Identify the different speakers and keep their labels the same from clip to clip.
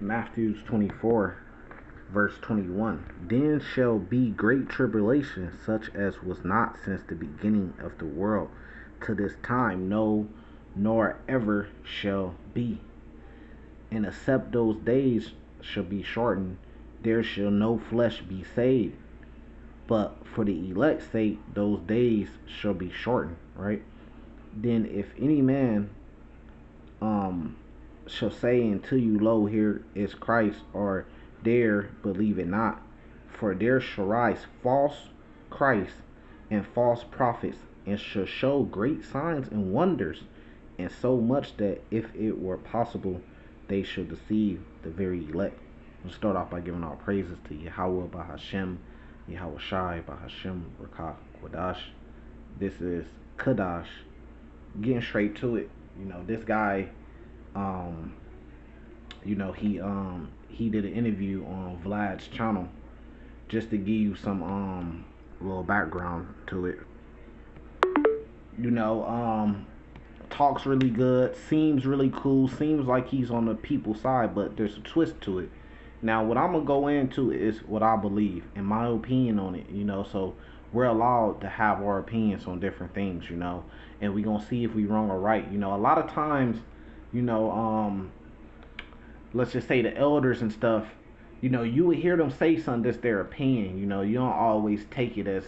Speaker 1: Matthew 24, verse 21. Then shall be great tribulation, such as was not since the beginning of the world to this time, no, nor ever shall be. And except those days shall be shortened, there shall no flesh be saved. But for the elect's sake, those days shall be shortened, right? Then if any man um shall say unto you, lo, here is Christ, or there, believe it not. For there shall rise false Christs and false prophets, and shall show great signs and wonders, and so much that if it were possible, they shall deceive the very elect. We'll start off by giving all praises to Yahweh Bahashem, Yahweh Shai Bahashem Rakah Quadash. This is Kadash. Getting straight to it. This guy, um, he did an interview on Vlad's channel just to give you some little background to it. You know, talks really good, seems really cool, seems like he's on the people's side, but there's a twist to it. Now, what I'm gonna go into is what I believe and my opinion on it. So we're allowed to have our opinions on different things. And we're gonna see if we wrong or right. A lot of times, you know, let's just say the elders and stuff. You would hear them say something that's their opinion. You don't always take it as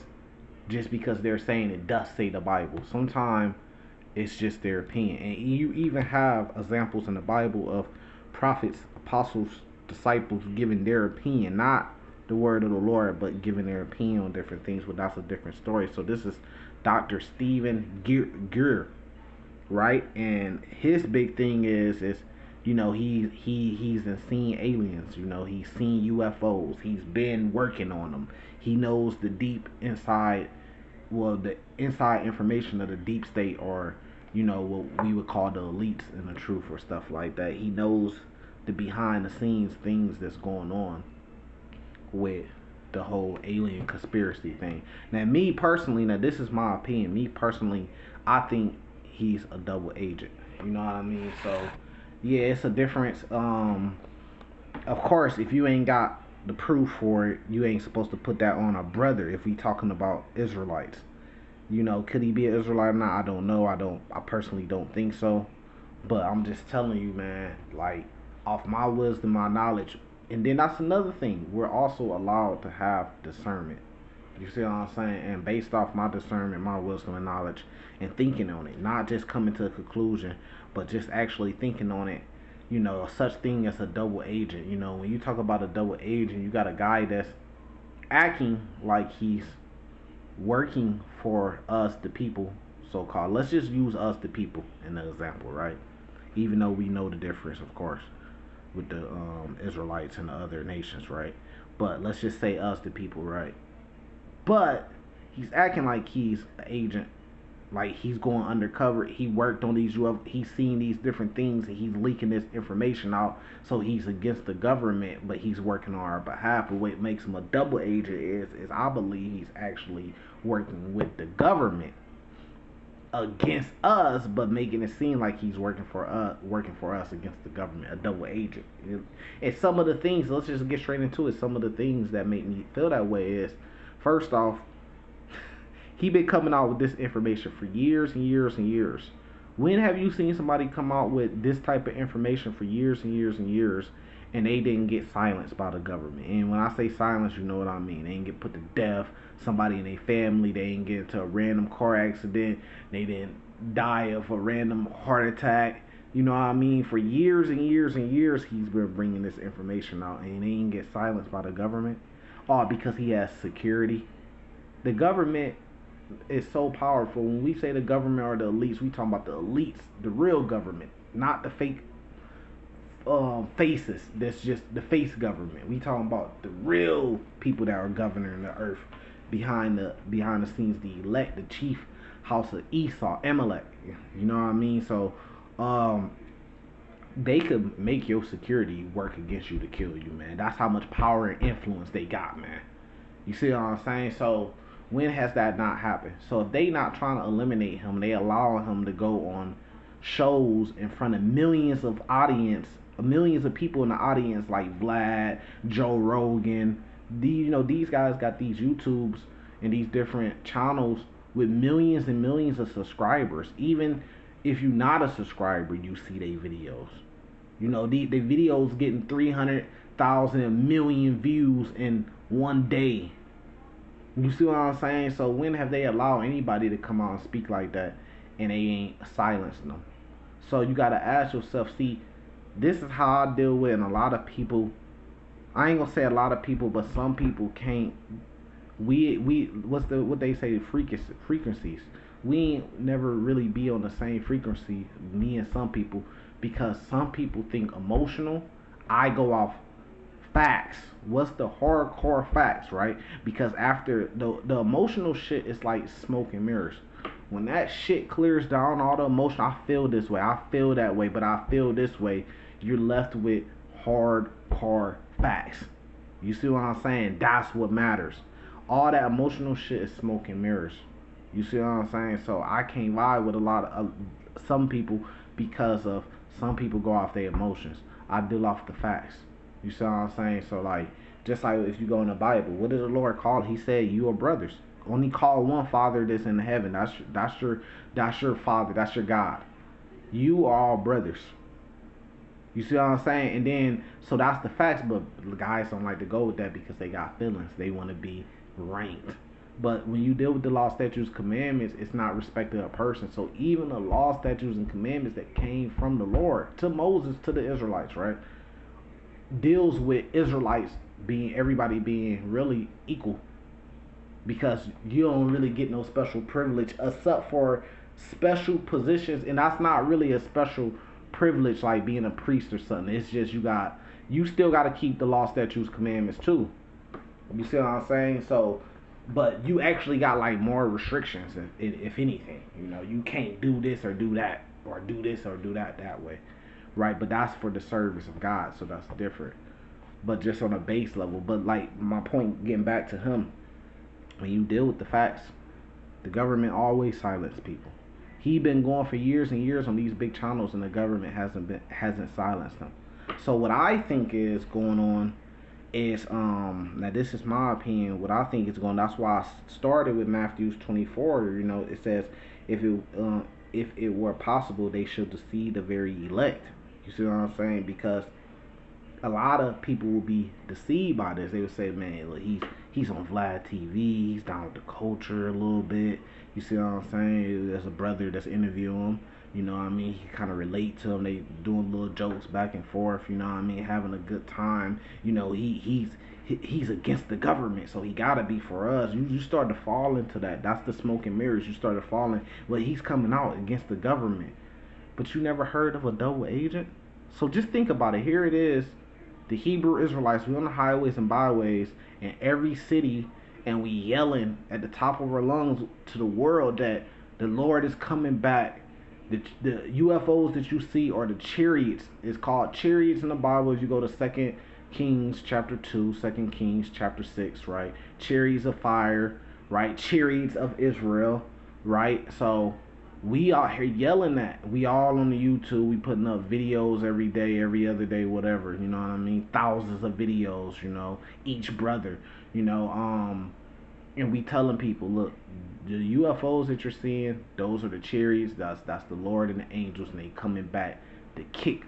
Speaker 1: just because they're saying it does say the Bible. Sometimes it's just their opinion. And you even have examples in the Bible of prophets, apostles, disciples giving their opinion, not the word of the Lord, but giving their opinion on different things. But that's a different story. So this is Dr. Stephen Greer, right? And his big thing is he's been seeing aliens. He's seen UFOs. He's been working on them. He knows the deep inside, well, the inside information of the deep state, or what we would call the elites and the truth, or stuff like that. He knows the behind the scenes things that's going on with the whole alien conspiracy thing. Now, me personally, this is my opinion. Me personally, I think he's a double agent. You know what I mean? So yeah, it's a difference. Of course, if you ain't got the proof for it, you ain't supposed to put that on a brother. If we talking about Israelites, could he be an Israelite or not? I don't know. I personally don't think so. But I'm just telling you, man, like, off my wisdom, my knowledge. And then that's another thing. We're also allowed to have discernment. You see what I'm saying? And based off my discernment, my wisdom and knowledge, and thinking on it, not just coming to a conclusion, but just actually thinking on it. Such thing as a double agent. When you talk about a double agent, you got a guy that's acting like he's working for us, the people, so called. Let's just use us, the people, in the example, right? Even though we know the difference, of course, with the Israelites and the other nations, right? But let's just say us, the people, right? But he's acting like he's an agent, like he's going undercover. He worked on these UFOs. He's seen these different things, and he's leaking this information out. So he's against the government, but he's working on our behalf. But what makes him a double agent is I believe he's actually working with the government against us, but making it seem like he's working for us against the government. A double agent. And some of the things, let's just get straight into it. Some of the things that make me feel that way is, first off, he been coming out with this information for years and years and years. When have you seen somebody come out with this type of information for years and years and years, and they didn't get silenced by the government? And when I say silenced, you know what I mean. They didn't get put to death. Somebody in their family, they didn't get into a random car accident. They didn't die of a random heart attack. You know what I mean? For years and years and years, he's been bringing this information out, and they didn't get silenced by the government. All because he has security. The government is so powerful. When we say the government or the elites, we talking about the elites, the real government, not the fake faces. That's just the face government. We talking about the real people that are governing the earth behind the scenes, the elect, the chief house of Esau, Amalek. You know what I mean? So they could make your security work against you to kill you, man. That's how much power and influence they got, man. You see what I'm saying? So when has that not happened? So if they not trying to eliminate him, they allow him to go on shows in front of millions of audience millions of people in the audience like Vlad, Joe Rogan. These guys got these YouTubes and these different channels with millions and millions of subscribers. Even if you're not a subscriber, you see their videos. The videos getting 300,000 million views in one day. You see what I'm saying? So when have they allowed anybody to come out and speak like that and they ain't silencing them? So you gotta ask yourself, see, this is how I deal with, and a lot of people, I ain't gonna say a lot of people, but some people can't. We what they say, frequencies. We ain't never really be on the same frequency, me and some people, because some people think emotional. I go off facts. What's the hardcore facts, right? Because after the emotional shit is like smoke and mirrors. When that shit clears down, all the emotion, I feel this way, I feel that way, but I feel this way. You're left with hardcore facts. You see what I'm saying? That's what matters. All that emotional shit is smoke and mirrors. You see what I'm saying? So I can't vibe with a lot of some people because of some people go off their emotions. I deal off the facts. You see what I'm saying? So like, just like if you go in the Bible, what did the Lord call? He said, "You are brothers." Only call one Father that's in heaven. That's your Father. That's your God. You are all brothers. You see what I'm saying? And then, so that's the facts, but the guys don't like to go with that because they got feelings. They want to be ranked. But when you deal with the law, statutes, commandments, it's not respecting a person. So even the law, statutes, and commandments that came from the Lord to Moses, to the Israelites, right, deals with Israelites everybody being really equal. Because you don't really get no special privilege except for special positions, and that's not really a special privilege like being a priest or something. It's just you still got to keep the law, statutes, commandments too. You see what I'm saying? So, but you actually got like more restrictions, if anything. You can't do this or do that, or do this or do that way, right? But that's for the service of God, so that's different. But just on a base level. But like my point, getting back to him, when you deal with the facts, the government always silence people. He been going for years and years on these big channels, and the government hasn't silenced him. So what I think is going on is now this is my opinion. What I think is going. That's why I started with Matthew 24. It says if it were possible, they should deceive the very elect. You see what I'm saying? Because a lot of people will be deceived by this. They would say, "Man, look, he's on Vlad TV. He's down with the culture a little bit." You see what I'm saying? There's a brother that's interviewing him. You know what I mean? He kind of relate to him. They doing little jokes back and forth. You know what I mean? Having a good time. He's against the government, so he gotta be for us. You start to fall into that. That's the smoke and mirrors. You start to fall in. Well, he's coming out against the government, but you never heard of a double agent. So just think about it. Here it is. The Hebrew Israelites, we on the highways and byways in every city, and we yelling at the top of our lungs to the world that the Lord is coming back. The UFOs that you see are the chariots. It's called chariots in the Bible. If you go to 2 Kings chapter 2, 2 Kings chapter 6, right? Chariots of fire, right? Chariots of Israel, right? So we out here yelling that. We all on the YouTube. We putting up videos every day, every other day, whatever. You know what I mean? Thousands of videos. Each brother. And we telling people, look, the UFOs that you're seeing, those are the chariots. That's the Lord and the angels, and they coming back to kick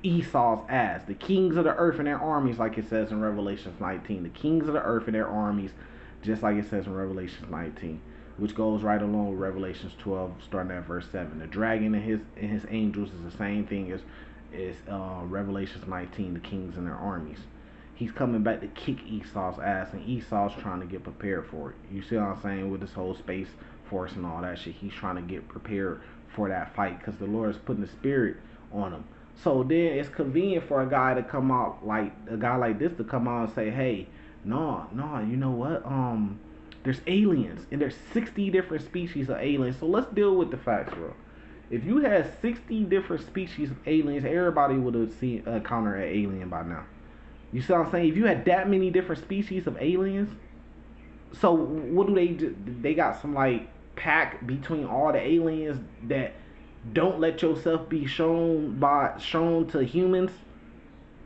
Speaker 1: Esau's ass. The kings of the earth and their armies, like it says in Revelation 19. The kings of the earth and their armies, just like it says in Revelation 19. Which goes right along with Revelations 12, starting at verse 7. The dragon and his angels is the same thing as Revelations 19, the kings and their armies. He's coming back to kick Esau's ass, and Esau's trying to get prepared for it. You see what I'm saying? With this whole space force and all that shit, he's trying to get prepared for that fight because the Lord is putting the spirit on him. So then it's convenient for a guy to come out, like a guy like this, to come out and say, hey, no, you know what? There's aliens, and there's 60 different species of aliens. So let's deal with the facts, bro. If you had 60 different species of aliens, everybody would have seen encountered an alien by now. You see what I'm saying? If you had that many different species of aliens, so what do? They got some like pack between all the aliens that Don't let yourself be shown to humans.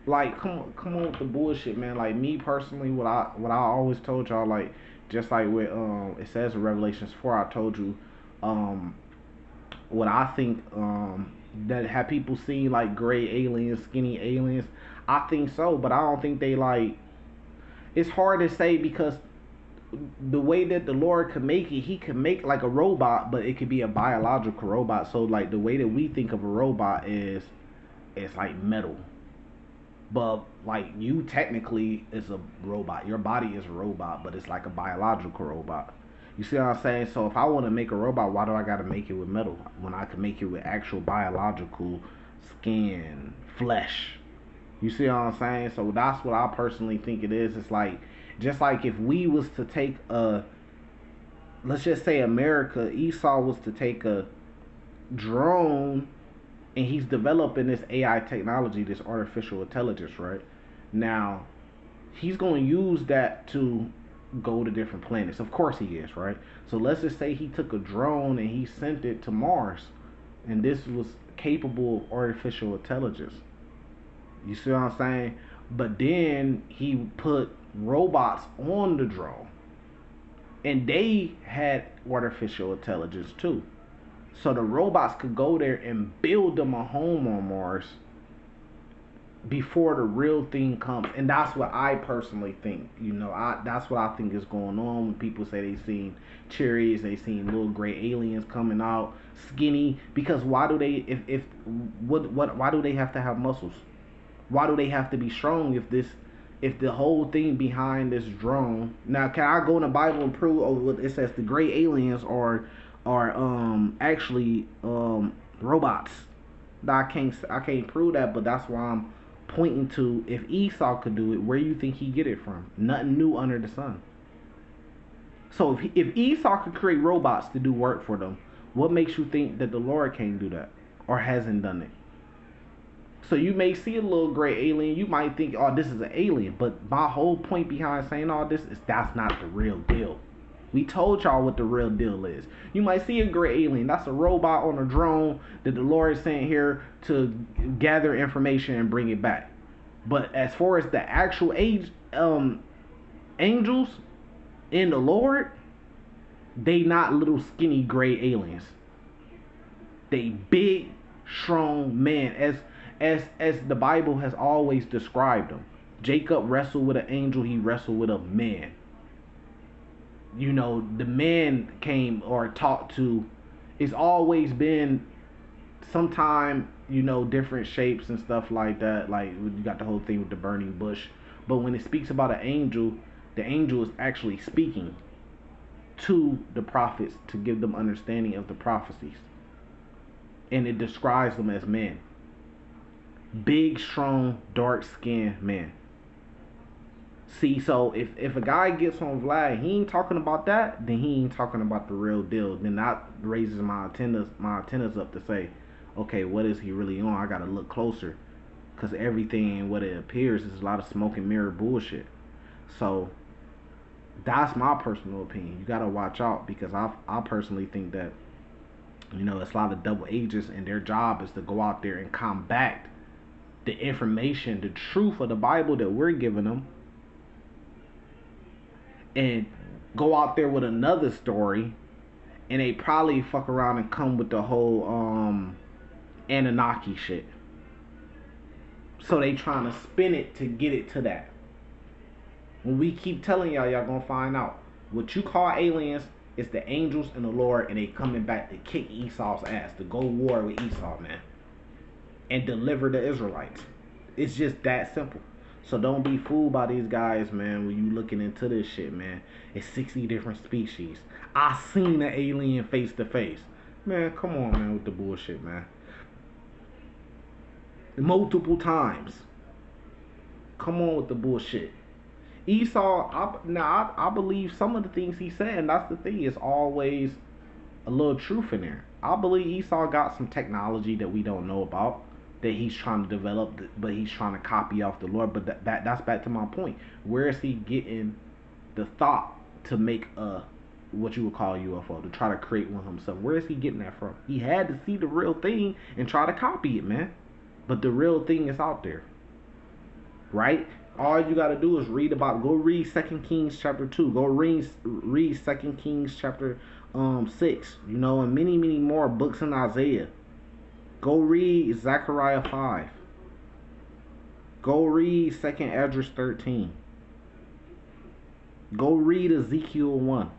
Speaker 1: Like, come on with the bullshit, man. Like me personally, what I always told y'all, like just like with it says in Revelations 4, I told you, um, what I think, that have people seen like gray aliens, skinny aliens. I think so, but I don't think they like. It's hard to say because the way that the Lord could make it, He could make like a robot, but it could be a biological robot. So like the way that we think of a robot is, it's like metal. But like you technically is a robot. Your body is a robot, but it's like a biological robot. You see what I'm saying? So if I want to make a robot, why do I gotta make it with metal when I can make it with actual biological skin, flesh? You see what I'm saying? So that's what I personally think it is. It's like just like if we was to take a, let's just say America, Esau was to take a drone, and he's developing this AI technology, this artificial intelligence, right? Now, he's going to use that to go to different planets. Of course he is, right? So let's just say he took a drone and he sent it to Mars, and this was capable of artificial intelligence. You see what I'm saying? But then he put robots on the drone, and they had artificial intelligence too. So the robots could go there and build them a home on Mars before the real thing comes. And that's what I personally think. That's what I think is going on when people say they seen cherries, they seen little gray aliens coming out skinny. Because why do they if what why do they have to have muscles? Why do they have to be strong if the whole thing behind this drone? Now, can I go in the Bible and prove? Oh, it says the gray aliens are actually robots. I can't prove that, but that's why I'm pointing to, if Esau could do it, where you think he get it from? Nothing new under the sun. So if Esau could create robots to do work for them, what makes you think that the Lord can't do that or hasn't done it? So you may see a little gray alien, you might think, oh, this is an alien. But my whole point behind saying all this is that's not the real deal. We told y'all what the real deal is. You might see a gray alien. That's a robot on a drone that the Lord sent here to gather information and bring it back. But as far as the actual angels in the Lord, they not little skinny gray aliens. They big, strong men, as the Bible has always described them. Jacob wrestled with an angel. He wrestled with a man. The man came or talked to. It's always been sometime, different shapes and stuff like that. Like you got the whole thing with the burning bush. But when it speaks about an angel, the angel is actually speaking to the prophets to give them understanding of the prophecies. And it describes them as men. Big, strong, dark-skinned men. See, so if a guy gets on Vlad, he ain't talking about that, then he ain't talking about the real deal. Then that raises my antennas up to say, okay, what is he really on? I gotta look closer, cause everything what it appears is a lot of smoke and mirror bullshit. So that's my personal opinion. You gotta watch out, because I personally think that it's a lot of double agents, and their job is to go out there and combat the information, the truth of the Bible that we're giving them, and go out there with another story, and they probably fuck around and come with the whole Anunnaki shit. So they trying to spin it to get it to that. When we keep telling y'all gonna find out. What you call aliens is the angels and the Lord, and they coming back to kick Esau's ass, to go war with Esau, man, and deliver the Israelites. It's just that simple. So don't be fooled by these guys, man, when you looking into this shit, man. It's 60 different species. I seen an alien face to face. Man, come on, man, with the bullshit, man. Multiple times. Come on with the bullshit. Esau, I believe some of the things he said, and that's the thing, is always a little truth in there. I believe Esau got some technology that we don't know about, that he's trying to develop, but he's trying to copy off the Lord. But that's back to my point. Where is he getting the thought to make a what you would call a UFO, to try to create one himself. Where is he getting that from? He had to see the real thing and try to copy it, man. But the real thing is out there, right? All you got to do is read about. Go read Second Kings chapter 2. Go read Second Kings chapter 6. You know, and many more books in Isaiah. Go read Zechariah 5. Go read Second Esdras 13. Go read Ezekiel 1.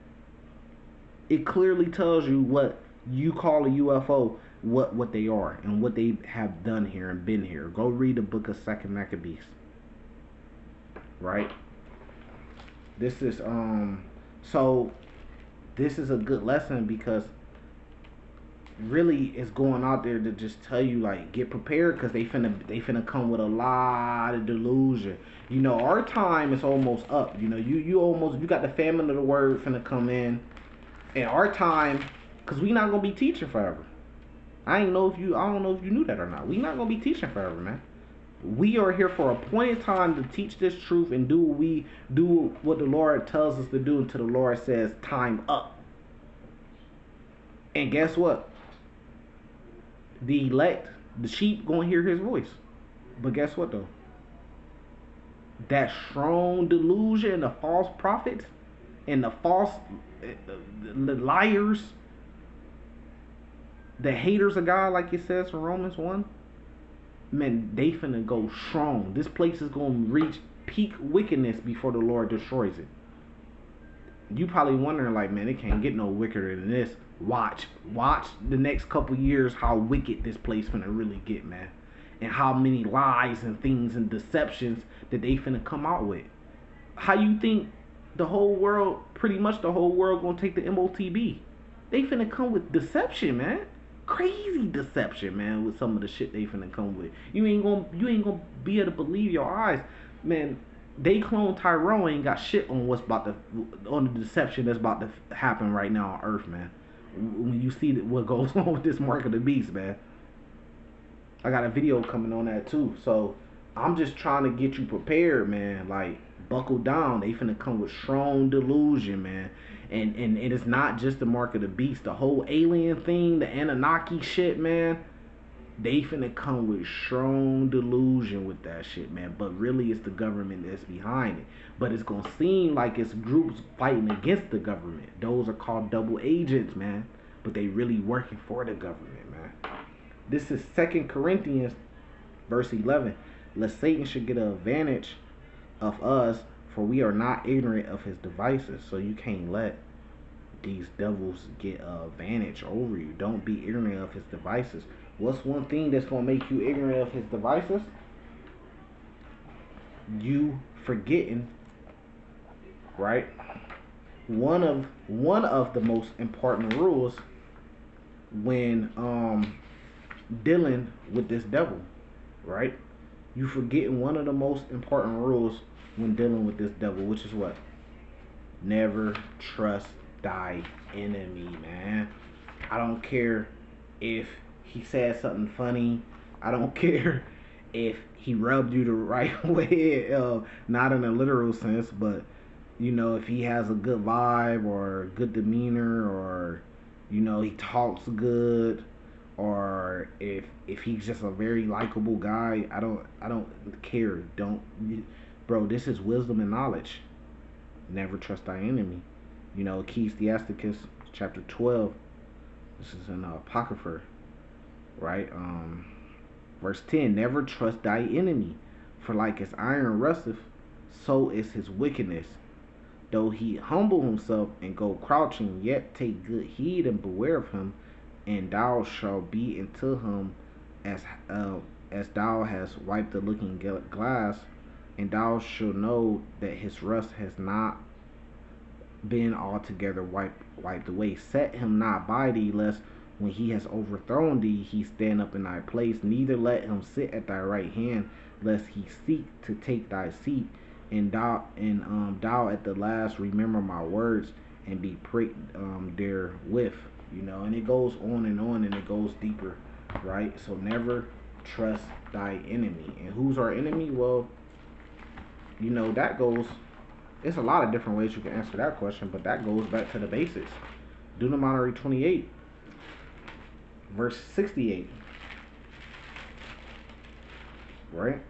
Speaker 1: It clearly tells you what you call a UFO, what they are and what they have done here and been here. Go read the book of Second Maccabees. Right? This is so this is a good lesson, because really it's going out there to just tell you, like, get prepared, because they finna come with a lot of delusion. You know, our time is almost up. You know, you got the famine of the word finna come in. And our time, because we not gonna be teaching forever. I don't know if you knew that or not. We not gonna be teaching forever, man. We are here for a point in time to teach this truth and do what the Lord tells us to do until the Lord says time up. And guess what? The elect, the sheep, gonna hear his voice. But guess what though? That strong delusion, the false prophets, and the false the liars, the haters of God, like it says in Romans 1, man, they finna go strong. This place is gonna reach peak wickedness before the Lord destroys it. You probably wondering, like, man, it can't get no wickeder than this. Watch the next couple years how wicked this place finna really get, man, and how many lies and things and deceptions that they finna come out with. How you think the whole world, pretty much the whole world, gonna take the MOTB? They finna come with deception, man. Crazy deception, man, with some of the shit they finna come with. You ain't gonna be able to believe your eyes, man. They clone Tyrone ain't got shit on on the deception that's about to happen right now on Earth, man. When you see what goes on with this mark of the beast, man. I got a video coming on that too. So I'm just trying to get you prepared, man. Like, buckle down. They finna come with strong delusion, man. And it is not just the mark of the beast. The whole alien thing, the Anunnaki shit, man. They finna come with strong delusion with that shit, man. But really, it's the government that's behind it. But it's gonna seem like it's groups fighting against the government. Those are called double agents, man. But they really working for the government, man. This is 2 Corinthians verse 11. Lest Satan should get an advantage of us, for we are not ignorant of his devices. So you can't let these devils get an advantage over you. Don't be ignorant of his devices. What's one thing that's going to make you ignorant of his devices? You forgetting, right? One of the most important rules when dealing with this devil, right? You forgetting one of the most important rules when dealing with this devil, which is what? Never trust thy enemy, man. I don't care if he said something funny. I don't care if he rubbed you the right way, not in a literal sense, but, you know, if he has a good vibe or good demeanor, or, you know, he talks good, or if he's just a very likable guy. I don't care. Bro, this is wisdom and knowledge. Never trust thy enemy. You know, Ecclesiasticus chapter 12. This is in Apocrypha, right? Verse 10. Never trust thy enemy, for like as iron rusteth, so is his wickedness. Though he humble himself and go crouching, yet take good heed and beware of him, and thou shalt be unto him as thou hast wiped the looking glass, and thou shalt know that his rust has not been altogether wiped away. Set him not by thee, lest when he has overthrown thee, he stand up in thy place. Neither let him sit at thy right hand, lest he seek to take thy seat. And thou at the last remember my words, and be pricked therewith. You know, and it goes on, and it goes deeper, right? So never trust thy enemy. And who's our enemy? Well, you know, that goes It's a lot of different ways you can answer that question, but that goes back to the basics. Deuteronomy 28, verse 68, right?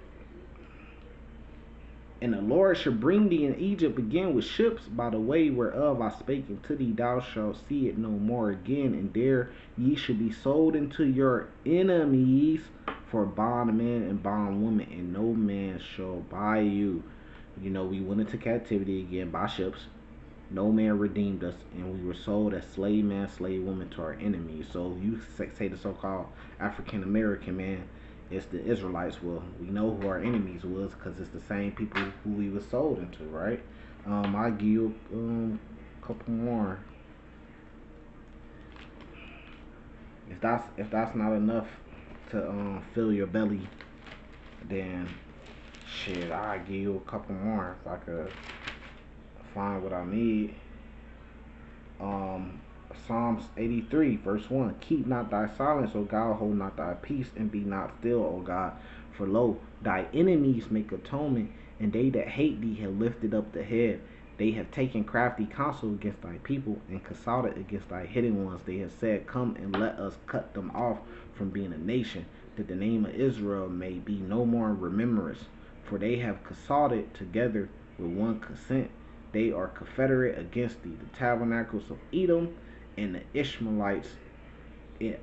Speaker 1: And the Lord shall bring thee in Egypt again with ships by the way whereof I spake unto thee, thou shalt see it no more again, and there ye shall be sold into your enemies for bondmen and bondwomen, and no man shall buy you. You know, we went into captivity again by ships. No man redeemed us, and we were sold as slave man, slave woman to our enemies. So you say the so-called African American man, it's the Israelites. Well, we know who our enemies was because it's the same people who we was sold into, right? I'll give you a couple more. If that's not enough to fill your belly, then shit, I'll give you a couple more if I could find what I need. um Psalms 83 verse 1, keep not thy silence, O God, hold not thy peace, and be not still, O God, for lo, thy enemies make atonement, and they that hate thee have lifted up the head. They have taken crafty counsel against thy people, and consulted against thy hidden ones. They have said, come and let us cut them off from being a nation, that the name of Israel may be no more in remembrance. For they have consulted together with one consent. They are confederate against thee, the tabernacles of Edom, and the Ishmaelites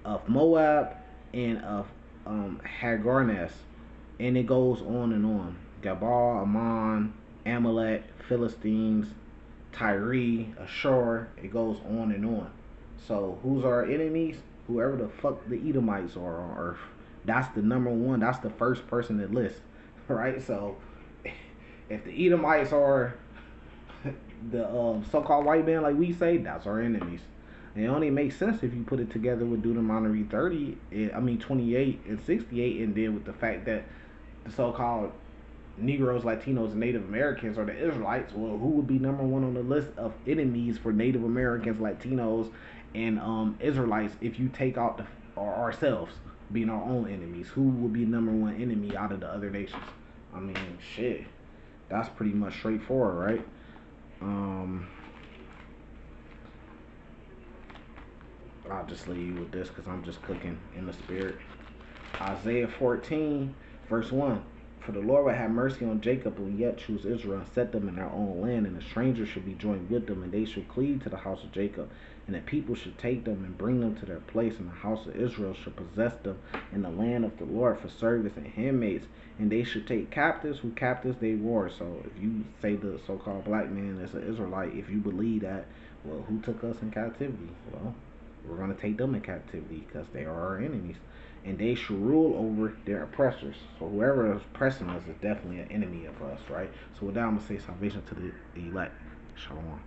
Speaker 1: of Moab, and of Hagarnes. And it goes on and on. Gabal, Ammon, Amalek, Philistines, Tyre, Ashur. It goes on and on. So who's our enemies? Whoever the fuck the Edomites are on earth. That's the number one. That's the first person that lists. Right? So if the Edomites are the so-called white man, like we say, that's our enemies. And it only makes sense if you put it together with Deuteronomy 28 and 68, and then with the fact that the so-called Negroes, Latinos, and Native Americans are the Israelites. Well, who would be number one on the list of enemies for Native Americans, Latinos, and Israelites if you take out or ourselves being our own enemies? Who would be number one enemy out of the other nations? I mean, shit. That's pretty much straightforward, right? I'll just leave you with this because I'm just cooking in the spirit. Isaiah 14, verse 1. For the Lord will have mercy on Jacob and yet choose Israel, and set them in their own land, and the strangers shall be joined with them, and they shall cleave to the house of Jacob, and the people shall take them and bring them to their place, and the house of Israel shall possess them in the land of the Lord for service and handmaids, and they shall take captives who captives they were. So if you say the so-called black man is an Israelite, if you believe that, well, who took us in captivity? Well, we're going to take them in captivity because they are our enemies. And they shall rule over their oppressors. So whoever is oppressing us is definitely an enemy of us, right? So with that, I'm going to say salvation to the elect. Shalom.